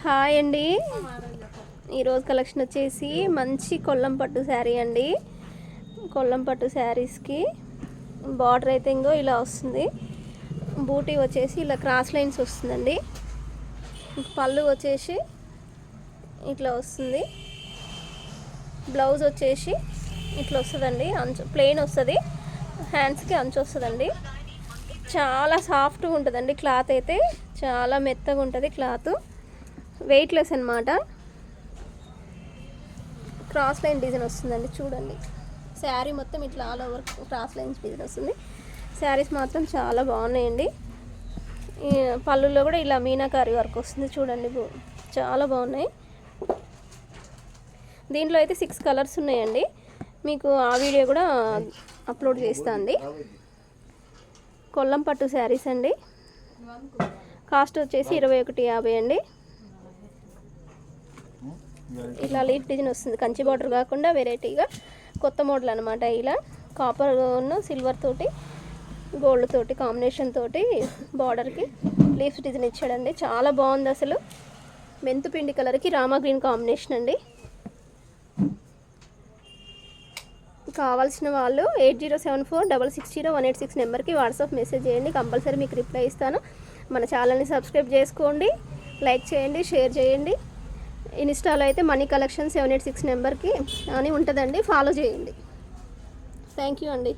Hi అండి. ఈరోజు collection వచ్చేసి మంచి కొల్లం పట్టు శారీ అండి. కొల్లం పట్టు శారీస్కి బార్డర్ అయితే ఇంకో ఇలా వస్తుంది. బూటీ వచ్చేసి ఇలా క్రాస్ లైన్స్ వస్తుందండి. పళ్ళు వచ్చేసి ఇట్లా వస్తుంది. బ్లౌజ్ వచ్చేసి ఇట్లా వస్తుందండి. అంచు ప్లెయిన్ వస్తుంది. హ్యాండ్స్కి అంచు వస్తుందండి. చాలా సాఫ్ట్గా ఉంటుందండి. క్లాత్ అయితే చాలా మెత్తగా ఉంటుంది. క్లాత్ వెయిట్లెస్ అన్నమాట. క్రాస్ లైన్ డిజైన్ వస్తుందండి. చూడండి, శారీ మొత్తం ఇట్లా all over cross lines design వస్తుంది. శారీస్ మాత్రం చాలా బాగున్నాయండి. పళ్ళులో కూడా ఇలా మీనాకారి వర్క్ వస్తుంది. చూడండి, చాలా బాగున్నాయి. దీంట్లో అయితే 6 కలర్స్ ఉన్నాయండి. మీకు ఆ వీడియో కూడా అప్లోడ్ చేస్తాండి. కొల్లం పట్టు శారీస్ అండి. కాస్ట్ వచ్చేసి 2150 అండి. ఇలా లీఫ్ డిజైన్ వస్తుంది. కంచి బార్డర్ కాకుండా వెరైటీగా కొత్త మోడల్ అనమాట. ఇలా కాపర్ సిల్వర్ తోటి గోల్డ్ తోటి కాంబినేషన్ తోటి బార్డర్కి లీఫ్ డిజైన్ ఇచ్చాడండి. చాలా బాగుంది. అసలు మెంతు పిండి కలర్కి రామా గ్రీన్ కాంబినేషన్ అండి. కావాల్సిన వాళ్ళు 8074660186 నెంబర్కి వాట్సాప్ మెసేజ్ చేయండి. కంపల్సరీ మీకు రిప్లై ఇస్తాను. మన ఛానల్ని సబ్స్క్రైబ్ చేసుకోండి, లైక్ చేయండి, షేర్ చేయండి. ఇన్స్టాలో అయితే మనీ కలెక్షన్ 786 నెంబర్కి అని ఉంటుందండి. ఫాలో చేయండి. థ్యాంక్ యూ అండి.